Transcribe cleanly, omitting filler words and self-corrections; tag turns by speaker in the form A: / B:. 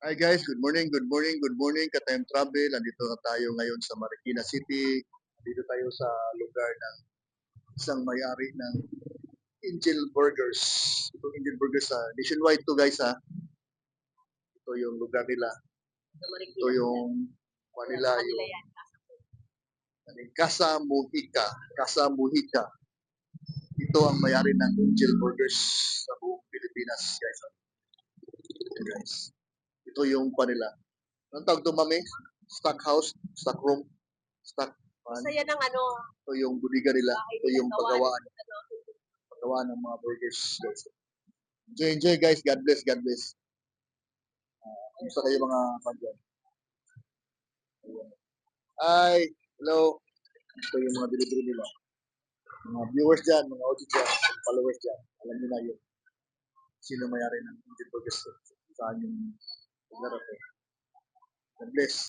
A: Hi guys, good morning, good morning, good morning, ka-time travel. Nandito na tayo ngayon sa Marikina City. Dito tayo sa lugar ng isang may-ari ng Angel Burgers. Itong Angel Burgers nationwide to guys ha. Ito yung lugar nila. Ito yung Manila, yung Casa Mujica. Casa Mujica. Ito ang may-ari ng Angel Burgers sa buong Pilipinas guys. Ito guys. Ito yung panila. Anong tawag ito mami? Stock house? Stock room? Stock
B: Basta yan ang ano,
A: ito yung budiga nila. Ito yung
B: gawa
A: paggawaan ng mga burgers. Guys. Enjoy, enjoy guys. God bless, God bless. Kumusta kayo mga pagyan? Hi, hello. Ito yung mga delivery nila. Mga viewers dyan, mga audience dyan, followers dyan. Alam nyo na yun. Sino mayari ng Indian Burgers. Saan yung lugar ito. God bless.